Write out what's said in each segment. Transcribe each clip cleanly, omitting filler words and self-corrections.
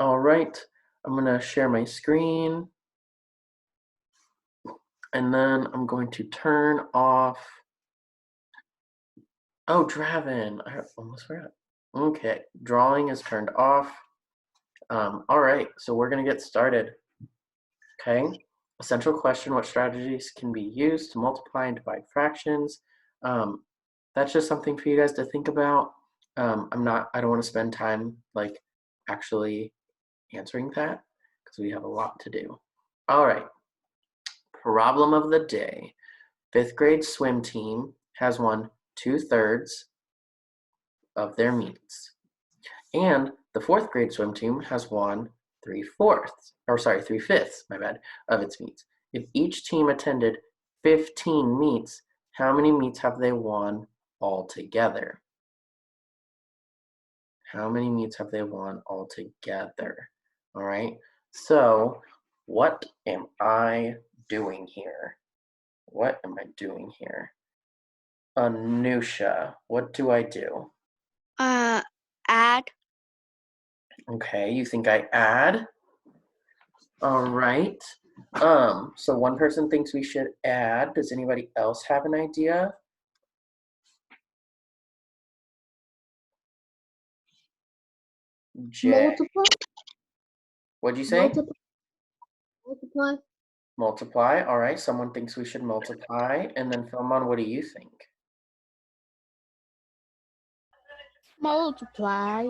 All right, I'm gonna share my screen and then I'm going to turn off. Oh, Draven, I almost forgot. Okay, drawing is turned off. All right, so we're gonna get started. Okay, essential question: what strategies can be used to multiply and divide fractions? That's just something for you guys to think about. I don't want to spend time like actually answering that because we have a lot to do. All right, problem of the day. Fifth grade swim team has won 2/3 of their meets. And the fourth grade swim team has won 3/5, my bad, of its meets. If each team attended 15 meets, how many meets have they won altogether? How many meets have they won altogether? All right, so what am I doing here? What am I doing here? Anusha, what do I do? Add. Okay, you think I add? All right. So one person thinks we should add. Does anybody else have an idea? Jay. Multiply. What'd you say? Multiply. Multiply. All right. Someone thinks we should multiply. And then Philmon, what do you think? Multiply.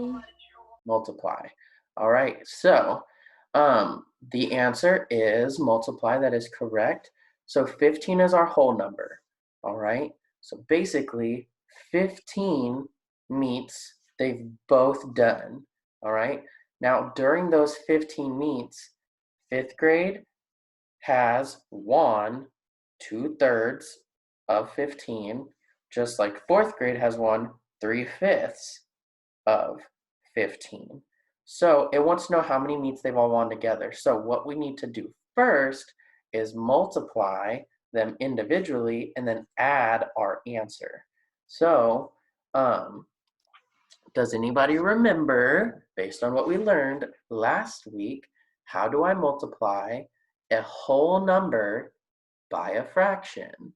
Multiply. All right. So the answer is multiply. That is correct. So 15 is our whole number. All right. So basically 15 meets they've both done. All right. Now during those 15 meets, fifth grade has won 2/3 of 15, just like fourth grade has won 3/5 of 15. So it wants to know how many meets they've all won together. So what we need to do first is multiply them individually and then add our answer. So does anybody remember, based on what we learned last week, how do I multiply a whole number by a fraction?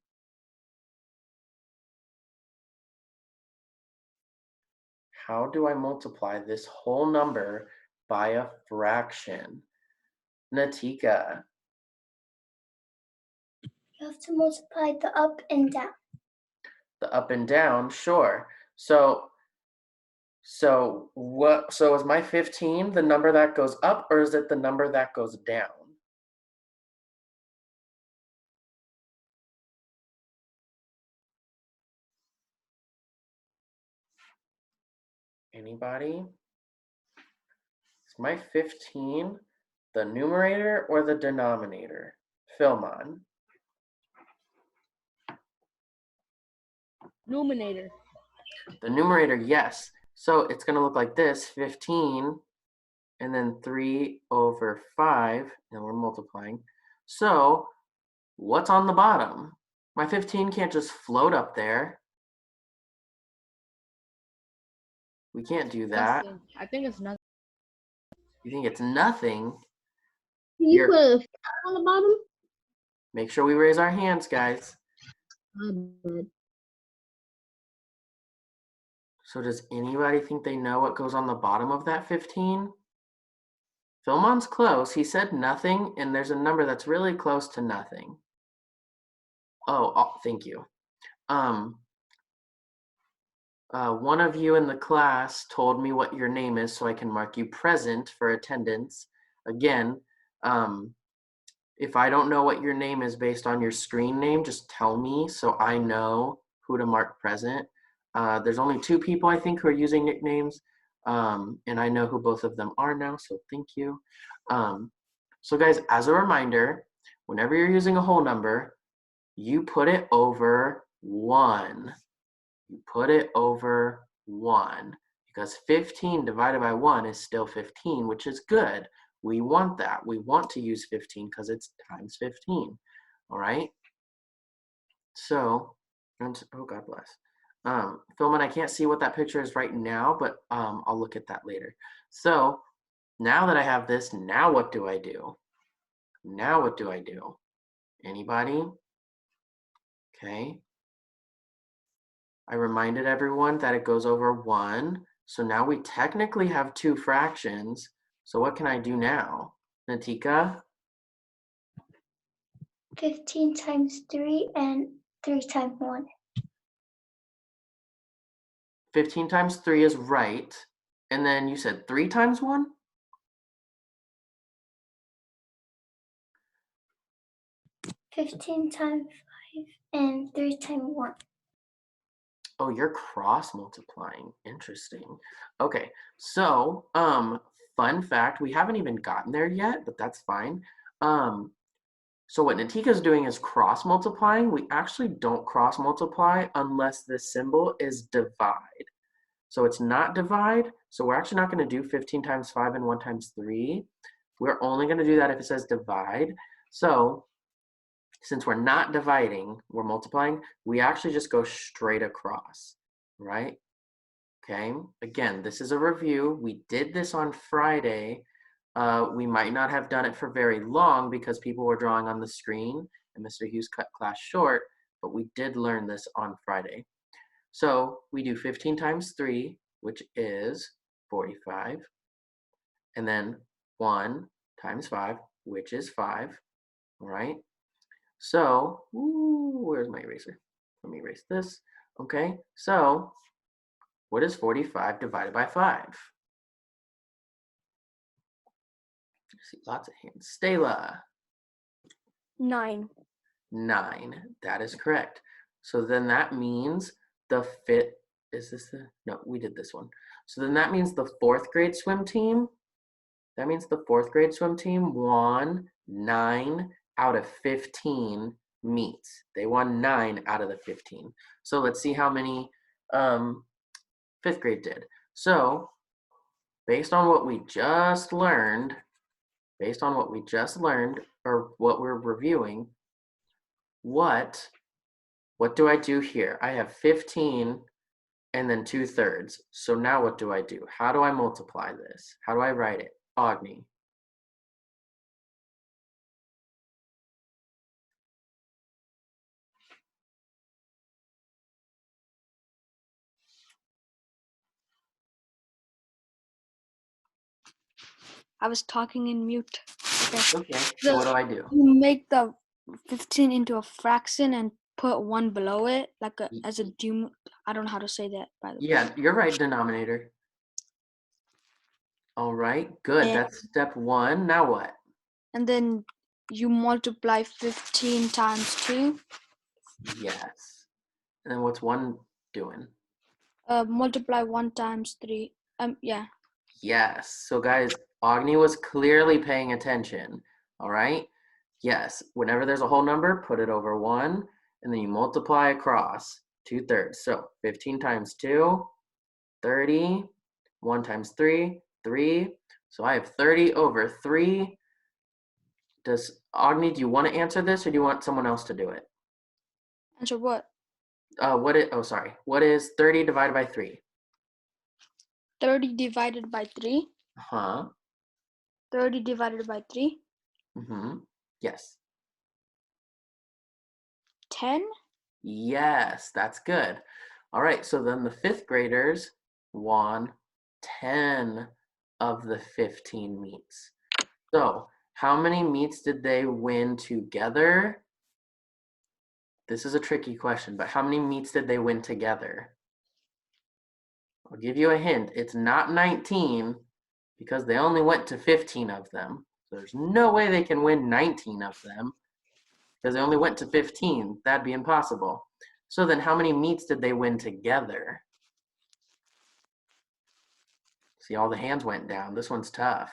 How do I multiply this whole number by a fraction? Natika. You have to multiply the up and down. The up and down, sure. So is my 15 the number that goes up or is it the number that goes down? Anybody? Is my 15 the numerator or the denominator? Philmon. Numerator. The numerator, yes. So it's going to look like this, 15, and then 3/5, and we're multiplying. So what's on the bottom? My 15 can't just float up there. We can't do that. Nothing. I think it's nothing. You think it's nothing? Can you put a on the bottom? Make sure we raise our hands, guys. So does anybody think they know what goes on the bottom of that 15? Philmon's close. He said nothing, and there's a number that's really close to nothing. Oh, thank you. One of you in the class told me what your name is so I can mark you present for attendance. Again, if I don't know what your name is based on your screen name, just tell me so I know who to mark present. There's only 2 people I think who are using nicknames, and I know who both of them are now, so thank you. So guys, as a reminder, whenever you're using a whole number, you put it over 1. You put it over 1 because 15 divided by 1 is still 15, which is good. We want that. We want to use 15 because it's times 15. All right. So, oh, God bless. Philman, I can't see what that picture is right now, but I'll look at that later. So Now that I have this, now what do I do? Now what do I do? Anybody? Okay. I reminded everyone that it goes over 1. So now we technically have 2 fractions. So what can I do now? Natika? 15 times 3 and 3 times 1. 15 times 3 is right. And then you said 3 times 1? Fifteen times 5 and 3 times 1. Oh, you're cross multiplying. Interesting. Okay, so fun fact, we haven't even gotten there yet, but that's fine. So what Natika's doing is cross multiplying. We actually don't cross multiply unless the symbol is divide. So it's not divide, so we're actually not going to do 15 times 5 and 1 times 3. We're only going to do that if it says divide. So since we're not dividing, we're multiplying, we actually just go straight across, right? Okay, again, this is a review. We did this on Friday. We might not have done it for very long because people were drawing on the screen and Mr. Hughes cut class short, but we did learn this on Friday. So we do 15 times 3, which is 45, and then 1 times 5, which is 5, all right? So, where's my eraser? Let me erase this. Okay, so what is 45 divided by 5? I see lots of hands. Stella. 9. 9. That is correct. So then that means the fifth, is this the, no, we did this one. So then that means the 4th grade swim team, won 9 out of 15 meets. They won 9 out of the 15. So let's see how many 5th grade did. So based on what we just learned, or what we're reviewing, what do I do here? I have 15 and then 2/3. So now what do I do? How do I multiply this? How do I write it? Agni. I was talking in mute. Okay, so what do I do? You make the 15 into a fraction and put 1 below it, like as a doom. I don't know how to say that, by the way. Yeah, you're right, denominator. All right, good. That's step 1. Now what? And then you multiply 15 times 2. Yes. And then what's 1 doing? Multiply 1 times 3. Yeah. Yes. So guys, Agni was clearly paying attention. All right. Yes. Whenever there's a whole number, put it over 1, and then you multiply across 2/3. So 15 times 2, 30. 1 times 3, 3. So I have 30 over 3. Does Agni, do you want to answer this, or do you want someone else to do it? Answer what? What is 30 divided by 3? 30 divided by 3. Uh-huh. 30 divided by 3. Mm-hmm. Yes. 10. Yes, that's good. All right, so then the 5th graders won 10 of the 15 meets. So how many meets did they win together? This is a tricky question, but how many meets did they win together? I'll give you a hint. It's not 19 because they only went to 15 of them. So there's no way they can win 19 of them because they only went to 15. That'd be impossible. So then how many meets did they win together? See, all the hands went down. This one's tough.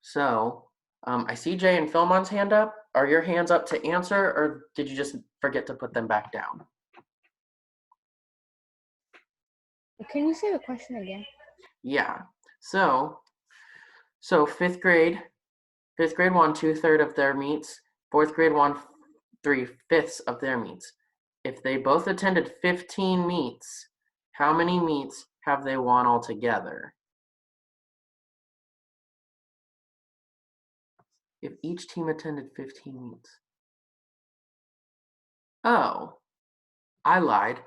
So I see Jay and Philmon's hand up. Are your hands up to answer, or did you just forget to put them back down? Can you say the question again? Yeah. So 5th grade won 2/3 of their meets. 4th grade won 3/5 of their meets. If they both attended 15 meets, how many meets have they won altogether? if each team attended 15 meets. Oh, I lied.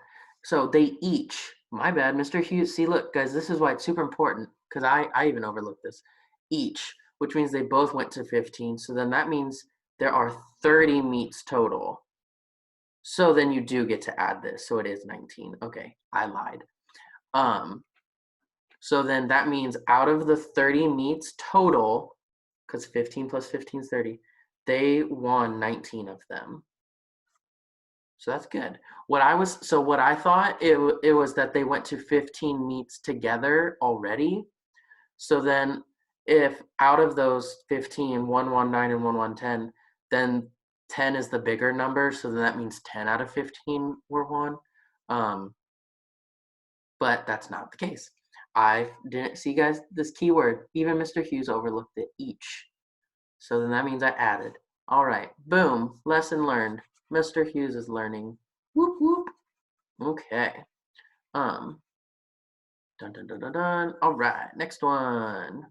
So they each, my bad, Mr. Hughes. See, look, guys, this is why it's super important, because I even overlooked this. Each, which means they both went to 15. So then that means there are 30 meets total. So then you do get to add this. So it is 19. Okay, I lied. So then that means out of the 30 meets total, because 15 plus 15 is 30, they won 19 of them. So that's good. What I thought it was that they went to 15 meets together already. So then if out of those 15, 1 won 9 and 1 won 10, then 10 is the bigger number. So then that means 10 out of 15 were won. But that's not the case. I didn't see, guys, this keyword. Even Mr. Hughes overlooked it, each. So then that means I added. All right, boom, lesson learned. Mr. Hughes is learning. Whoop, whoop. Okay. Dun, dun, dun, dun, dun. All right, next one.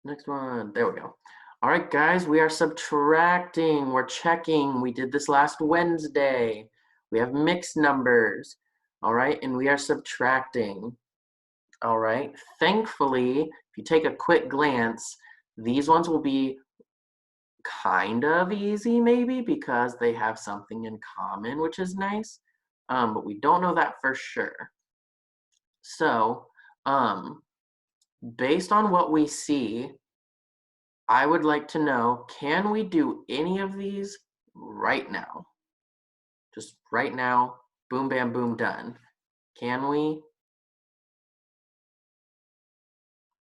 Next one, there we go. All right, guys, we are subtracting. We're checking. We did this last Wednesday. We have mixed numbers. All right, and we are subtracting. All right, thankfully, if you take a quick glance, these ones will be kind of easy maybe because they have something in common, which is nice, but we don't know that for sure. So based on what we see, I would like to know, can we do any of these right now? Just right now, boom, bam, boom, done. Can we?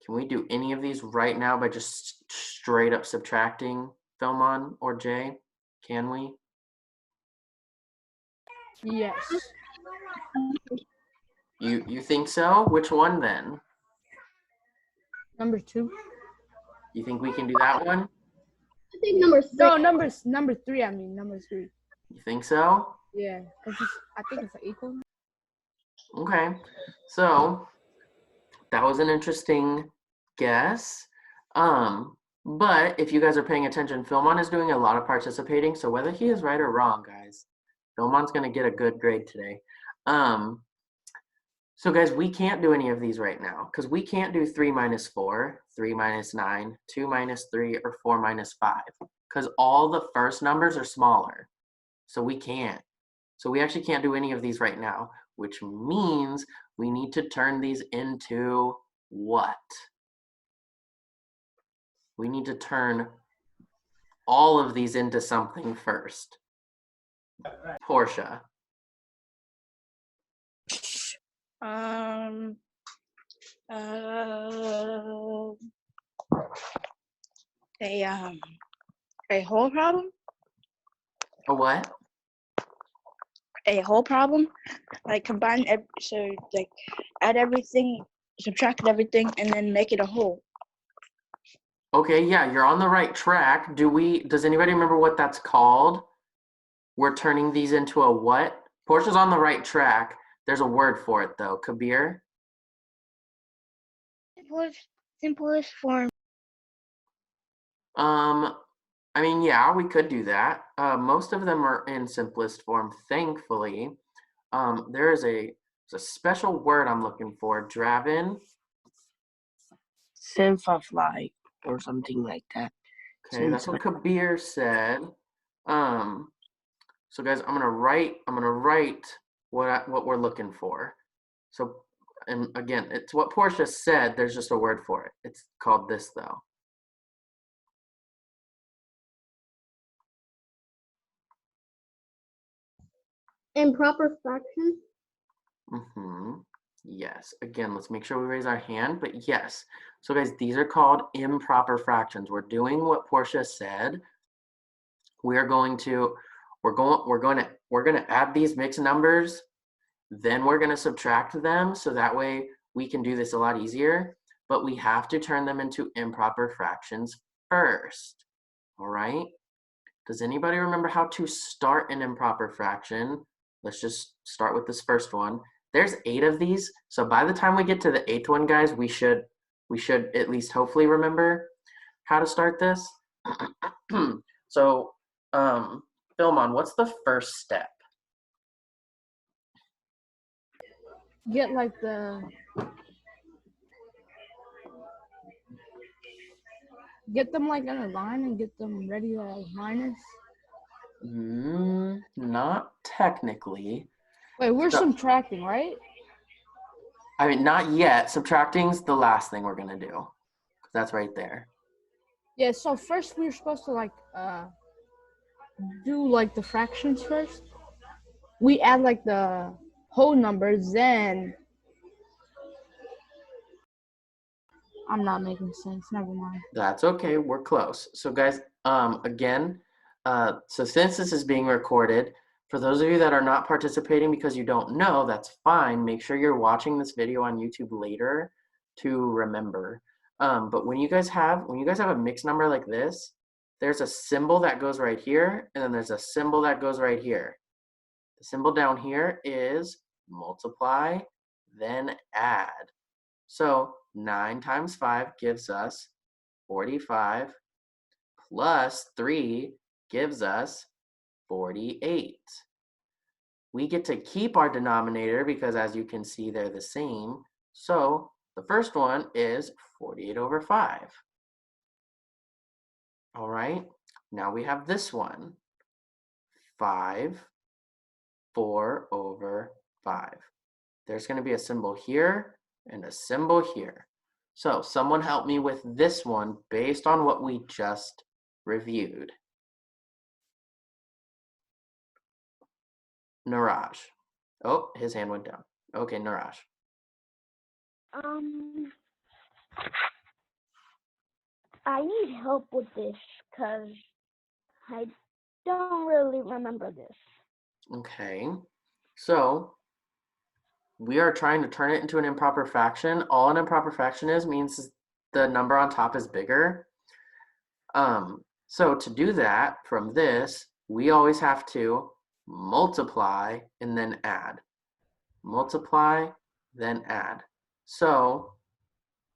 Can we do any of these right now by just straight up subtracting, Philmon or Jay? Can we? Yes. You think so? Which one then? Number 2. You think we can do that one? I think number 3. No, number 3. I mean number 3. You think so? Yeah, because I think it's an equal. Okay. So that was an interesting guess. But if you guys are paying attention, Philmon is doing a lot of participating. So whether he is right or wrong, guys, Philmon's gonna get a good grade today. So guys, we can't do any of these right now because we can't do 3 minus 4, 3 minus 9, 2 minus 3, or 4 minus 5 because all the first numbers are smaller. So we can't. So we actually can't do any of these right now, which means we need to turn these into what? We need to turn all of these into something first. Portia. A whole problem? A what? A whole problem? Like combine so like add everything, subtract everything, and then make it a whole. Okay, yeah, you're on the right track. Does anybody remember what that's called? We're turning these into a what? Portia's on the right track. There's a word for it though. Kabir? Simplest form. I mean, yeah, we could do that. Most of them are in simplest form, thankfully. There's a special word I'm looking for. Dravin. Simplify or something like that. Okay, that's what Kabir said. So guys, I'm gonna write what we're looking for. So, and again, it's what Portia said. There's just a word for it. It's called this though. Improper fractions. Yes. Again, let's make sure we raise our hand. But yes. So guys, these are called improper fractions. We're doing what Portia said. We're going to add these mixed numbers. Then we're going to subtract them. So that way we can do this a lot easier. But we have to turn them into improper fractions first. All right. Does anybody remember how to start an improper fraction? Let's just start with this first one. There's 8 of these. So by the time we get to the 8th one, guys, we should at least hopefully remember. how to start this. So, Philmon, what's the first step? Get like the get them like in a line and get them ready to like minus. Not technically. Wait, we're So- subtracting, right? I mean, not yet. Subtracting's the last thing we're gonna do. That's right there. Yeah, so first we're supposed to like do like the fractions first. We add like the whole numbers, then I'm not making sense. Never mind. That's okay, we're close. So guys, again, so since this is being recorded, for those of you that are not participating because you don't know, that's fine. Make sure you're watching this video on YouTube later to remember. But when you guys have a mixed number like this, there's a symbol that goes right here, and then there's a symbol that goes right here. The symbol down here is multiply, then add. So 9 times 5 gives us 45, plus 3 gives us 48. We get to keep our denominator because, as you can see, they're the same. So the first one is 48 over 5. All right, now we have this one, 5, 4 over 5. There's going to be a symbol here and a symbol here. So someone help me with this one based on what we just reviewed. Niraj. Oh, his hand went down. Okay, Niraj. I need help with this because I don't really remember this. Okay, so we are trying to turn it into an improper fraction. All an improper fraction means the number on top is bigger. So to do that from this, we always have to multiply and then add. Multiply, then add. So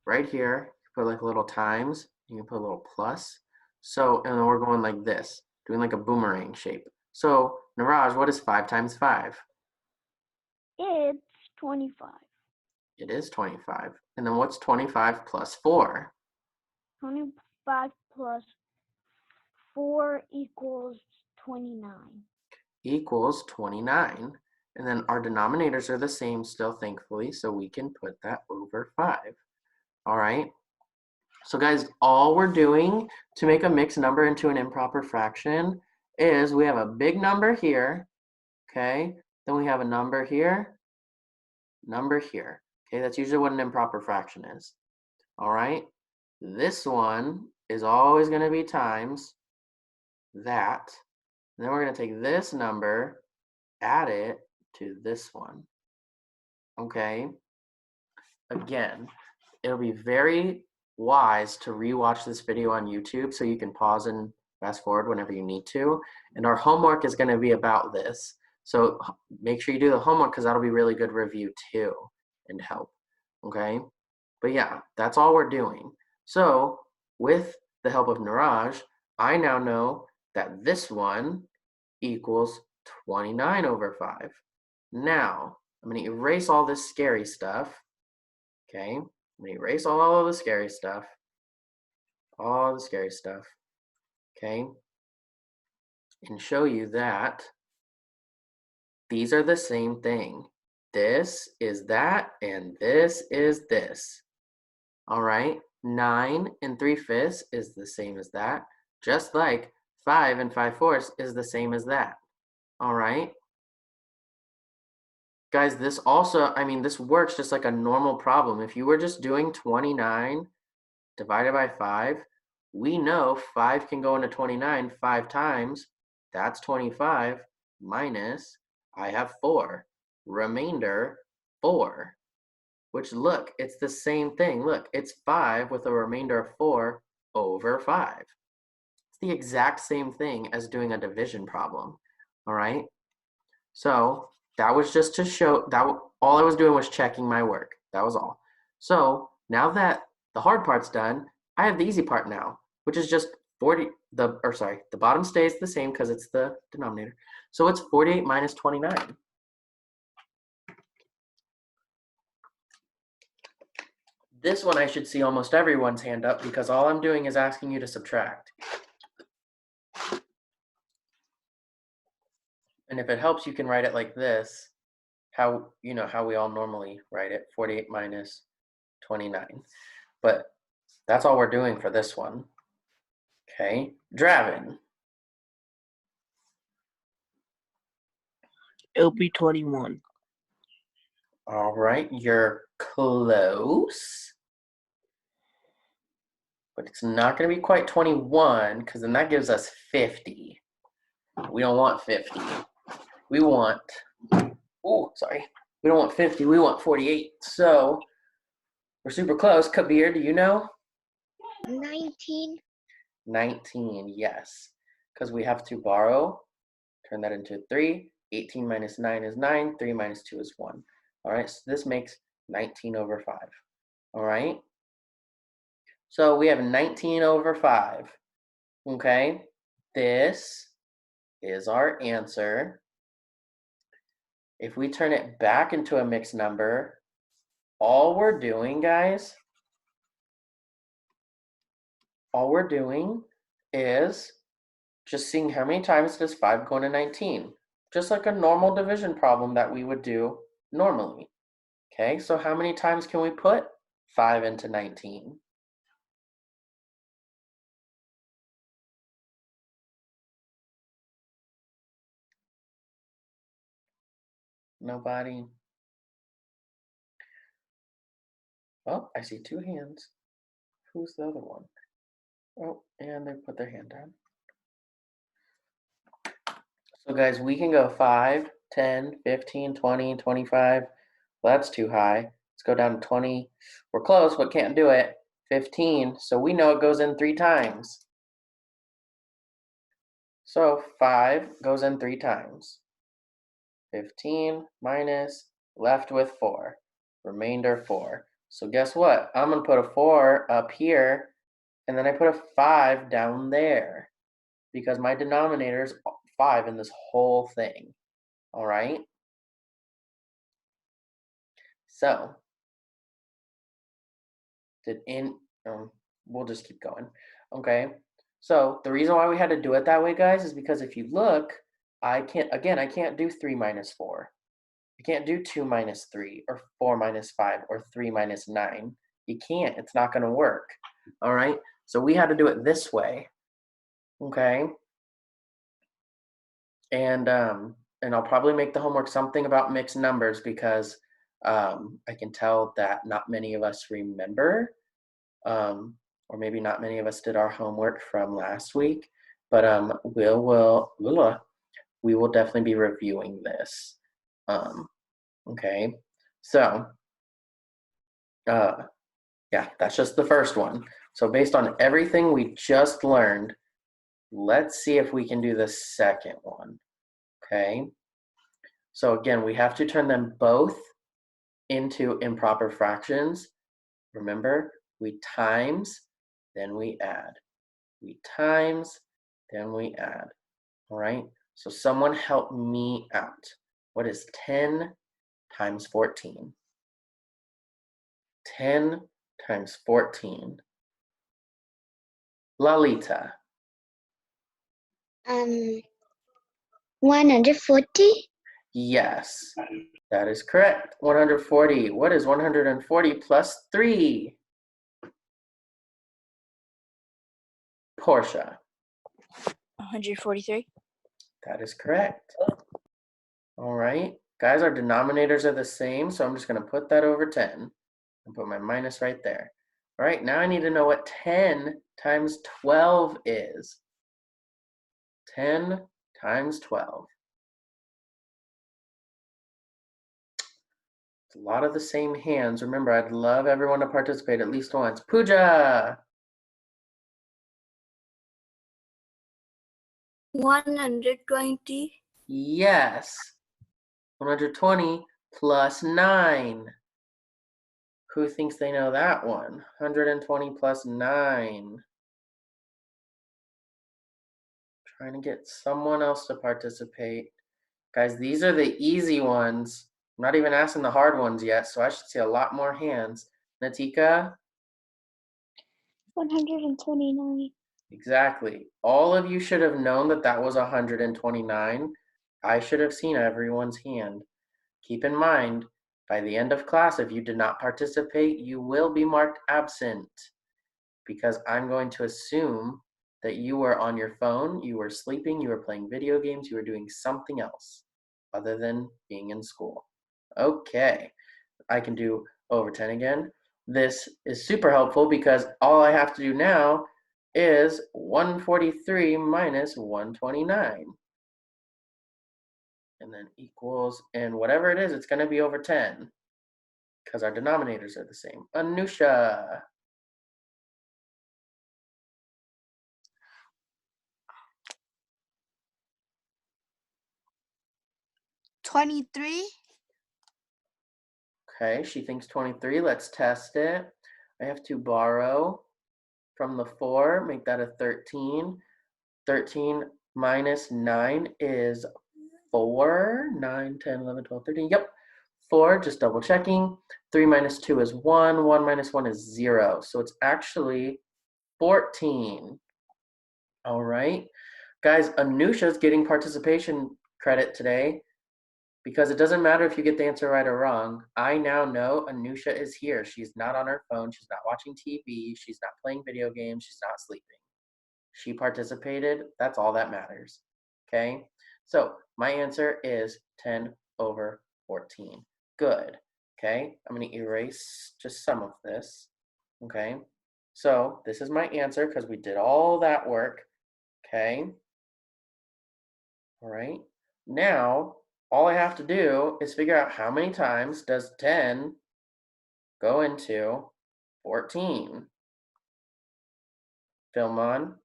right here, you put like a little times, you can put a little plus. So, and then we're going like this, doing like a boomerang shape. So Niraj, what is 5 times 5? It's 25. It is 25. And then what's 25 plus 4? 25 plus 4 equals 29. Equals 29. And then our denominators are the same still, thankfully, so we can put that over 5. All right. So guys, all we're doing to make a mixed number into an improper fraction is we have a big number here, okay? Then we have a number here, number here. Okay, that's usually what an improper fraction is. All right. This one is always going to be times that. And then we're going to take this number, add it to this one. Okay. Again, it'll be very wise to rewatch this video on YouTube so you can pause and fast forward whenever you need to. And our homework is going to be about this. So make sure you do the homework because that'll be really good review too and help. Okay. But yeah, that's all we're doing. So with the help of Niraj, I now know that this one equals 29 over 5. Now, I'm going to erase all this scary stuff. Okay, I'm going to erase all of the scary stuff. All the scary stuff. Okay, and show you that these are the same thing. This is that, and this is this. All right, 9 and 3/5 is the same as that, just like 5 and 5/4 is the same as that. All right. Guys, this also, I mean, this works just like a normal problem. If you were just doing 29 divided by 5, we know 5 can go into 29 5 times. That's 25 minus, I have 4. Remainder, 4. Which, look, it's the same thing. Look, it's 5 with a remainder of 4 over 5. It's the exact same thing as doing a division problem. All right? So that was just to show that all I was doing was checking my work. That was all. So now that the hard part's done, I have the easy part now. which is just 40, the bottom stays the same because it's the denominator. So it's 48 minus 29. This one I should see almost everyone's hand up because all I'm doing is asking you to subtract. And if it helps, you can write it like this, how we all normally write it, 48 minus 29. But that's all we're doing for this one. Okay, Dravin. It'll be 21. All right, you're close. But it's not going to be quite 21 because then that gives us 50. We don't want 50. We want, we don't want 50, we want 48. So we're super close. Kabir, do you know? 19. 19, yes. Because we have to borrow, turn that into 3. 18 minus 9 is 9. 3 minus 2 is 1. All right, so this makes 19 over 5. All right? So we have 19 over 5. Okay? This is our answer. If we turn it back into a mixed number, all we're doing, guys, is just seeing how many times does 5 go into 19. Just like a normal division problem that we would do normally. Okay, so how many times can we put 5 into 19? Nobody? Oh, I see 2 hands. Who's the other one? Oh, and they put their hand down. So guys, we can go 5, 10, 15, 20, 25. Well, that's too high. Let's go down to 20. We're close, but can't do it. 15, so we know it goes in 3 times. So 5 goes in 3 times. 15 minus, left with 4. Remainder 4. So guess what? I'm going to put a 4 up here, and then I put a 5 down there because my denominator is 5 in this whole thing. All right? So, we'll just keep going. Okay? So, the reason why we had to do it that way, guys, is because if you look, I can't do 3 minus 4. You can't do 2 minus 3 or 4 minus 5 or 3 minus 9. You can't. It's not going to work. All right? So we had to do it this way. Okay? And I'll probably make the homework something about mixed numbers because I can tell that not many of us remember, or maybe not many of us did our homework from last week. But we will definitely be reviewing this. Okay, so yeah, that's just the first one. So based on everything we just learned, let's see if we can do the second one. Okay, so again, we have to turn them both into improper fractions. Remember, we times, then we add. We times, then we add. All right, so someone help me out. What is 10 times 14? 10 times 14. Lalita. 140. Yes, that is correct. 140. What is 140 plus 3? Portia. 143. That is correct. All right. Guys, our denominators are the same, so I'm just going to put that over 10 and put my minus right there. All right, now I need to know what 10 times 12 is. 10 times 12. It's a lot of the same hands. Remember, I'd love everyone to participate at least once. Pooja. 120. Yes. 120 plus 9. Who thinks they know that one? 120 plus 9. trying to get someone else to participate. Guys, these are the easy ones. I'm not even asking the hard ones yet, so I should see a lot more hands. Natika? 129. Exactly. All of you should have known that that was 129. I should have seen everyone's hand. Keep in mind, by the end of class, if you did not participate, you will be marked absent because I'm going to assume that you were on your phone, you were sleeping, you were playing video games, you were doing something else other than being in school. Okay, I can do over 10 again. This is super helpful because all I have to do now is 143 minus 129. And then equals, and whatever it is, it's going to be over 10 because our denominators are the same. Anusha. 23. Okay, she thinks 23. Let's test it. I have to borrow from the 4, make that a 13. 13 minus 9 is 4. 9, 10, 11, 12, 13. Yep, 4, just double checking. 3 minus 2 is 1. 1 minus 1 is 0. So it's actually 14. All right. Guys, Anusha's getting participation credit today because it doesn't matter if you get the answer right or wrong. I now know Anusha is here. She's not on her phone. She's not watching TV. She's not playing video games. She's not sleeping. She participated. That's all that matters. Okay? So my answer is 10 over 14. Good. Okay? I'm going to erase just some of this. Okay? So this is my answer because we did all that work. Okay? All right. Now, all I have to do is figure out how many times does 10 go into 14. Film on.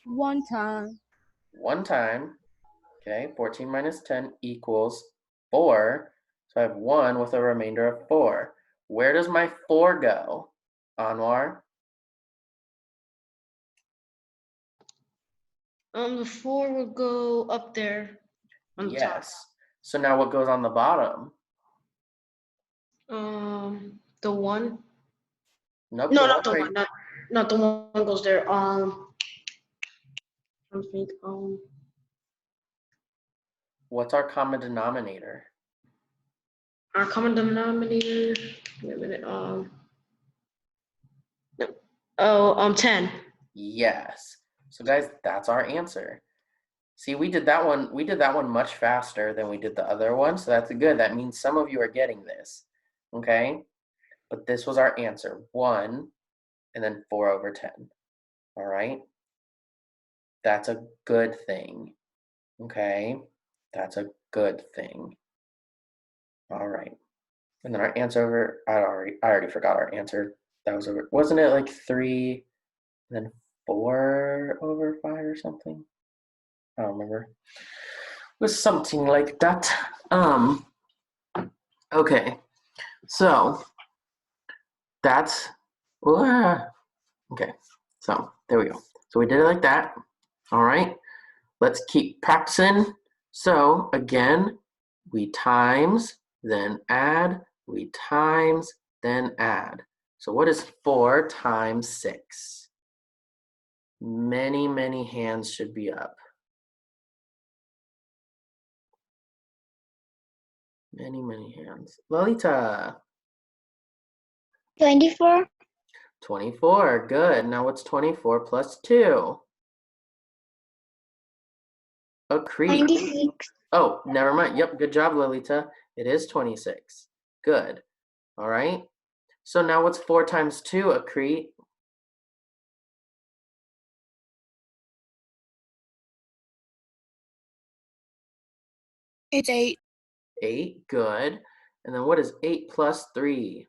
One time. One time. Okay, 14 minus 10 equals 4. So I have 1 with a remainder of 4. Where does my 4 go, Anwar? The 4 will go up there on the top. Yes. So now what goes on the bottom? The 1. Nope. No, not the 1. Not the 1 goes there. I think. What's our common denominator? Our common denominator. Wait a minute. No. 10. Yes. So guys, that's our answer. See, we did that one much faster than we did the other one, so that's good. That means some of you are getting this. Okay? But this was our answer. 1 and then 4 over 10. All right? That's a good thing. Okay? That's a good thing. All right. And then our answer over, I already forgot our answer. That was over, wasn't it like 3 and then 4 over 5 or something? I don't remember. It was something like that. Okay. So that's okay. So there we go. So we did it like that. All right. Let's keep practicing. So again, we times, then add, we times, then add. So what is 4 times 6? Many, many hands should be up. Many, many hands. Lolita. 24. 24. Good. Now what's 24 plus 2? A creep. 96. Oh, never mind. Yep, good job, Lolita. It is 26. Good. All right. So now what's 4 times 2, Akreet? It's 8. 8. Good. And then what is 8 plus 3?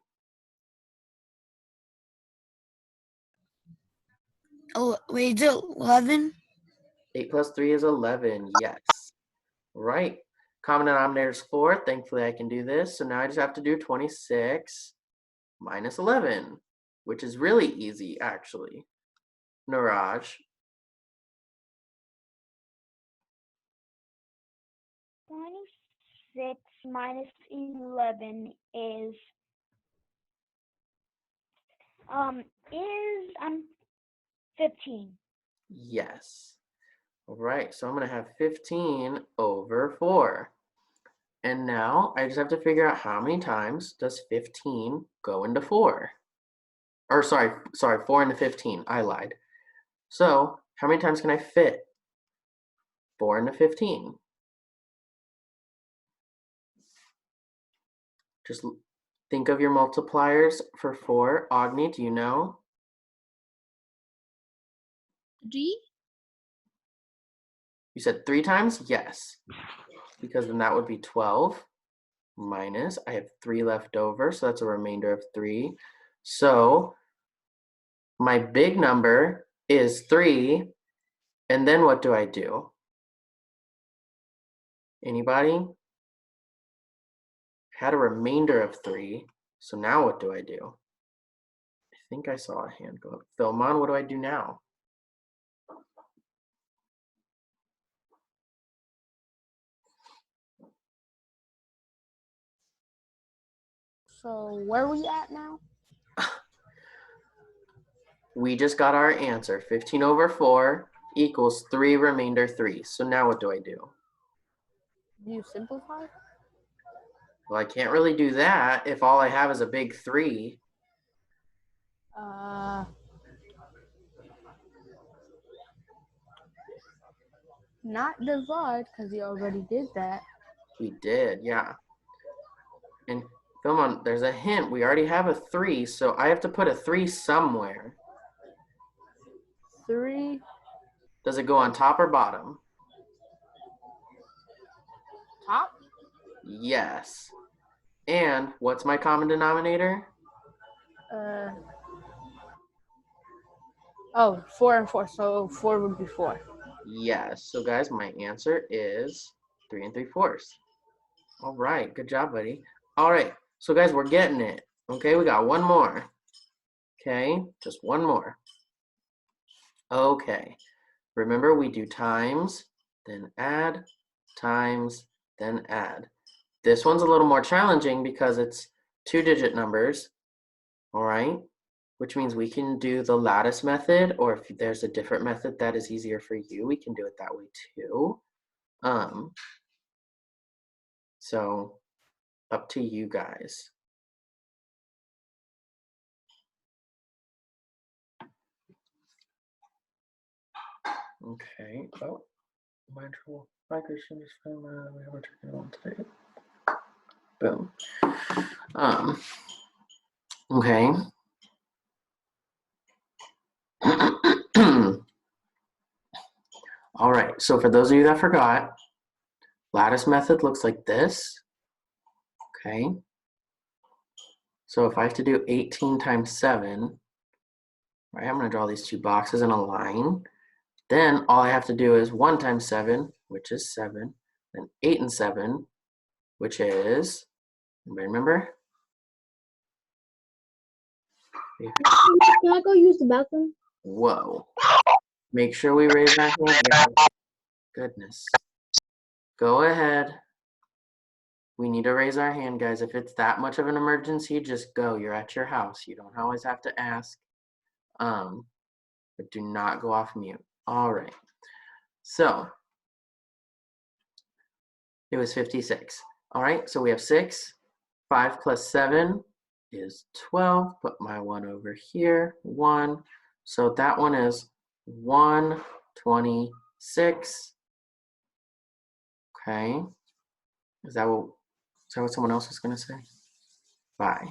Oh, wait, is it 11? 8 plus 3 is 11. Yes. Right. Common denominator is 4. Thankfully, I can do this. So now I just have to do 26 minus 11, which is really easy, actually. Niraj? 26 minus 11 is 15. Yes. All right, so I'm going to have 15 over 4. And now I just have to figure out how many times does 15 go into 4? Or sorry, 4 into 15. I lied. So how many times can I fit 4 into 15? Just think of your multipliers for 4. Agni, do you know? 3. You said 3 times? Yes. Because then that would be 12 minus, I have 3 left over, so that's a remainder of 3. So my big number is 3, and then what do I do? Anybody? Had a remainder of 3, so now what do I do? I think I saw a hand go up. Philmon, what do I do now? So where are we at now? We just got our answer. 15 over 4 equals 3 remainder 3. So now what do I do? Do you simplify? Well, I can't really do that if all I have is a big 3. Not divide, because you already did that. We did, yeah. And Philmon, there's a hint. We already have a 3, so I have to put a 3 somewhere. 3. Does it go on top or bottom? Top? Yes. And what's my common denominator? 4 and 4. So 4 would be 4. Yes. So guys, my answer is 3 3/4. All right. Good job, buddy. All right. So guys, we're getting it. Okay, we got one more. Okay, just one more. Okay. Remember, we do times, then add, times, then add. This one's a little more challenging because it's 2-digit numbers. All right. Which means we can do the lattice method, or if there's a different method that is easier for you, we can do it that way too. So up to you guys. Okay. Oh, mindful migration is from we have taken on today. Boom. Okay. All right, so for those of you that forgot, lattice method looks like this, okay? So if I have to do 18 times 7, right, I'm gonna draw these two boxes in a line. Then all I have to do is 1 times 7, which is 7, then 8 and 7, which is, anybody remember? Can I go use the bathroom? Whoa. Make sure we raise our hand, guys. Goodness. Go ahead. We need to raise our hand, guys. If it's that much of an emergency, just go. You're at your house. You don't always have to ask. But do not go off mute. All right. So it was 56. All right. So we have 6. 5 plus 7 is 12. Put my 1 over here. 1. So that one is 126. Okay. Is that what someone else was going to say? Bye.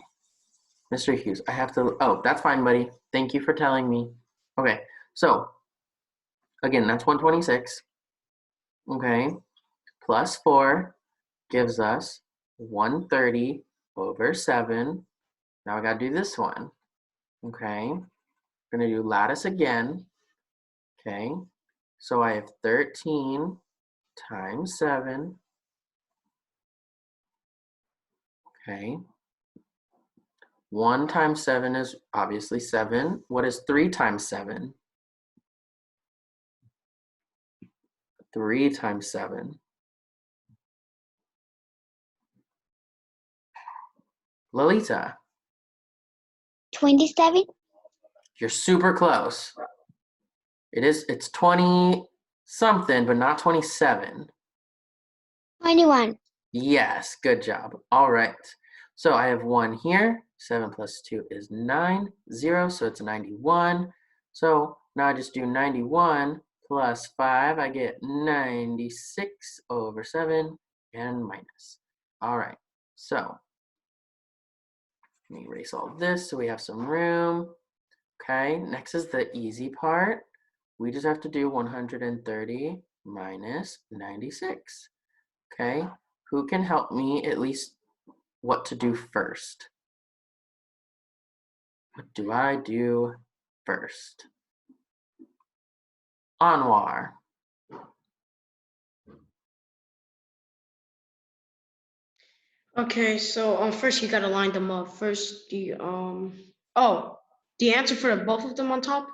Mr. Hughes, I have to, oh, that's fine, buddy. Thank you for telling me. Okay, so again, that's 126. Okay, plus 4 gives us 130 over 7. Now I got to do this one. Okay, I'm going to do lattice again. Okay, so I have 13 times 7. Okay. 1 times 7 is obviously 7. What is 3 times 7? 3 times 7. Lolita, 27. you're super close. It's 20 something, but not 27. 21. Yes, good job. All right. So I have 1 here. 7 plus 2 is 9. 0, so it's 91. So now I just do 91 plus 5. I get 96 over 7 and minus. All right. So let me erase all this so we have some room. Okay, next is the easy part. We just have to do 130 minus 96. Okay, who can help me at least what to do first? What do I do first? Anwar. Okay, so first you gotta line them up. First the answer for both of them on top.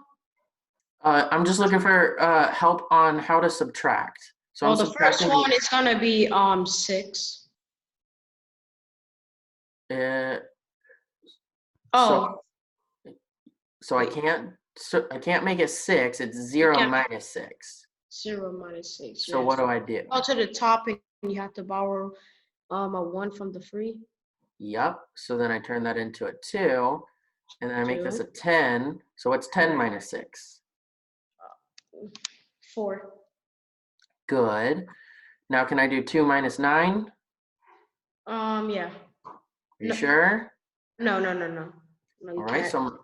I'm just looking for help on how to subtract. So I'm The first subtracting one is gonna be 6. So I can't make it 6. It's 0 minus 6. 0 minus 6. So what do I do? Go to the top and you have to borrow a 1 from the free. Yep. So then I turn that into a 2, and then I make this a 10. So what's 10 minus 6? 4. Good. Now can I do 2 minus 9? Yeah. Are you sure? No. All right. So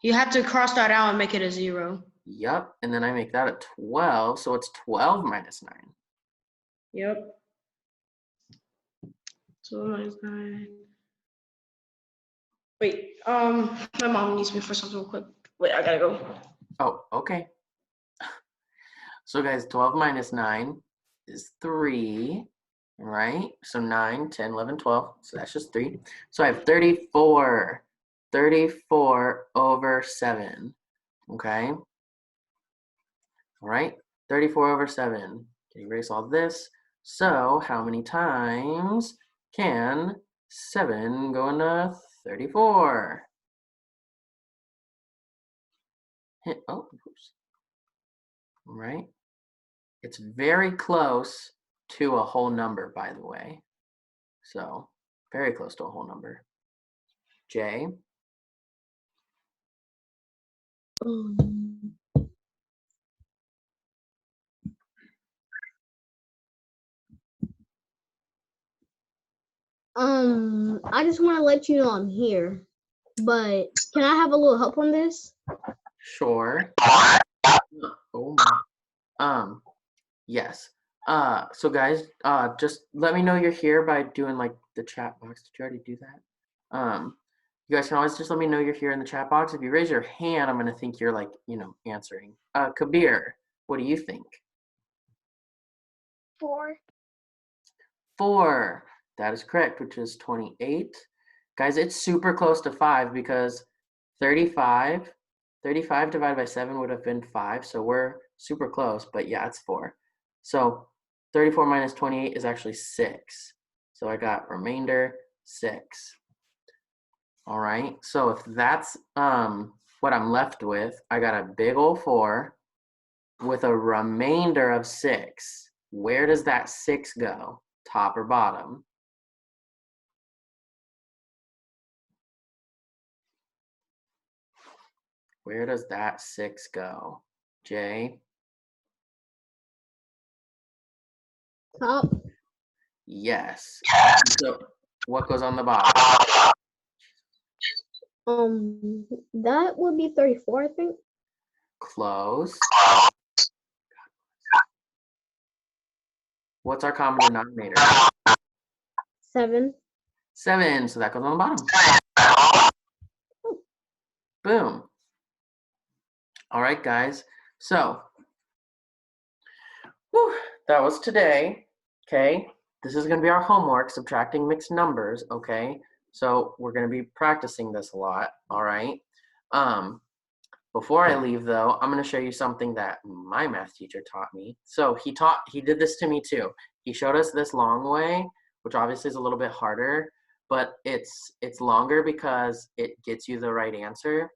you have to cross that out and make it a 0. Yep. And then I make that a 12. So it's 12 minus 9. Yep. 12 minus 9. Wait, my mom needs me for something real quick. Wait, I gotta go. Oh, okay. So guys, 12 minus 9 is 3, right? So 9, 10, 11, 12. So that's just 3. So I have 34. 34 over 7. Okay. All right. 34 over 7. Can erase all this. So how many times can 7 go into 34? Oh, oops. All right. It's very close to a whole number, by the way. So very close to a whole number. Jay? I just want to let you know I'm here, but can I have a little help on this? Sure. Oh my. Yes. So guys, just let me know you're here by doing like the chat box. Did you already do that? You guys can always just let me know you're here in the chat box. If you raise your hand, I'm gonna think you're like, answering. Kabir, what do you think? 4. 4. That is correct, which is 28. Guys, it's super close to 5 because 35 divided by 7 would have been 5, so we're super close, but yeah, it's 4. So 34 minus 28 is actually 6. So I got remainder 6. All right, so if that's what I'm left with, I got a big old 4 with a remainder of 6. Where does that 6 go? Top or bottom? Where does that 6 go? Jay? Top. Yes. So what goes on the bottom? That would be 34, I think. Close. What's our common denominator? 7. 7, so that goes on the bottom. Boom. All right, guys. So, that was today, okay? This is gonna be our homework, subtracting mixed numbers, okay? So we're gonna be practicing this a lot, all right? Before I leave though, I'm gonna show you something that my math teacher taught me. So he did this to me too. He showed us this long way, which obviously is a little bit harder, but it's longer because it gets you the right answer.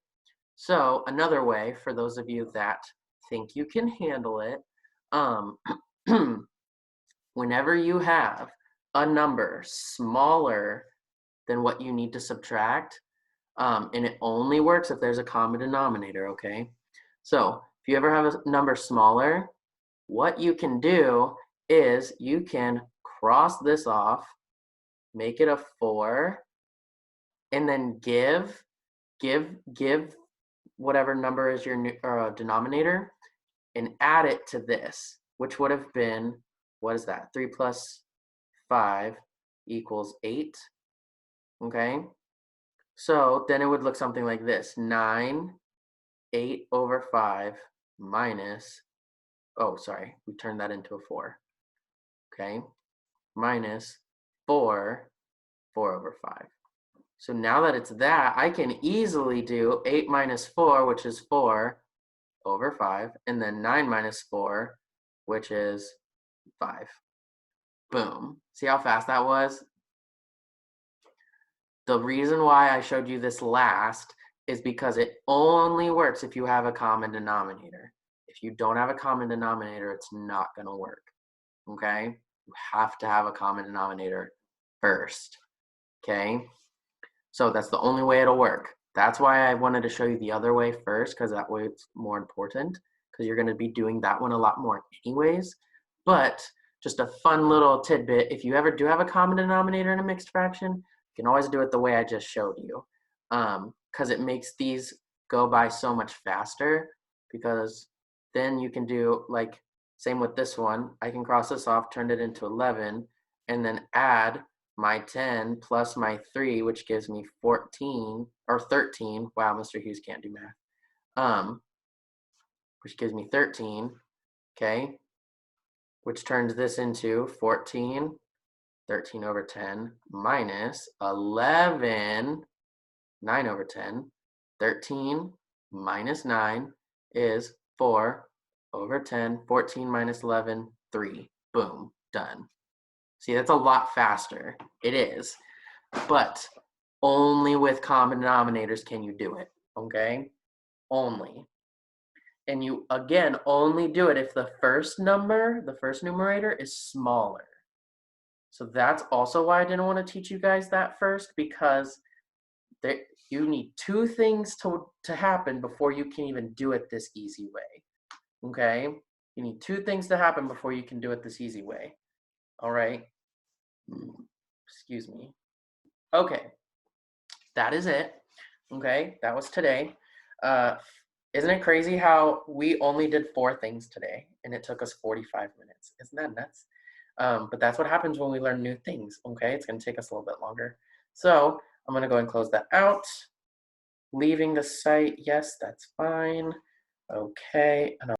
So another way for those of you that think you can handle it, whenever you have a number smaller than what you need to subtract, and it only works if there's a common denominator, okay? So if you ever have a number smaller, what you can do is you can cross this off, make it a 4, and then give whatever number is your denominator and add it to this, which would have been, what is that? 3 plus 5 equals 8, okay? So then it would look something like this: 9, 8 over 5 minus, oh, sorry, we turned that into a 4, okay? Minus 4, 4 over 5. So now that it's that, I can easily do 8 minus 4, which is 4 over 5, and then 9 minus 4, which is 5. Boom. See how fast that was? The reason why I showed you this last is because it only works if you have a common denominator. If you don't have a common denominator, it's not going to work, okay? You have to have a common denominator first, okay? So that's the only way it'll work. That's why I wanted to show you the other way first, because that way it's more important, because you're going to be doing that one a lot more anyways. But just a fun little tidbit, if you ever do have a common denominator in a mixed fraction, you can always do it the way I just showed you, because it makes these go by so much faster, because then you can do, like, same with this one. I can cross this off, turn it into 11, and then add my 10 plus my 3, which gives me 14, or 13. Wow, Mr. Hughes can't do math. Which gives me 13, okay? Which turns this into 14, 13 over 10, minus 11, 9 over 10. 13 minus 9 is 4 over 10. 14 minus 11, 3. Boom, done. See, that's a lot faster. It is. But only with common denominators can you do it, okay? Only. And you, again, only do it if the first number, the first numerator, is smaller. So that's also why I didn't want to teach you guys that first, because you need 2 things to happen before you can even do it this easy way, okay? You need 2 things to happen before you can do it this easy way, all right? Excuse me. Okay, that is it, okay? That was today. Isn't it crazy how we only did 4 things today and it took us 45 minutes? Isn't that nuts? But that's what happens when we learn new things, okay? It's gonna take us a little bit longer. So I'm gonna go and close that out. Leaving the site, yes, that's fine. Okay, and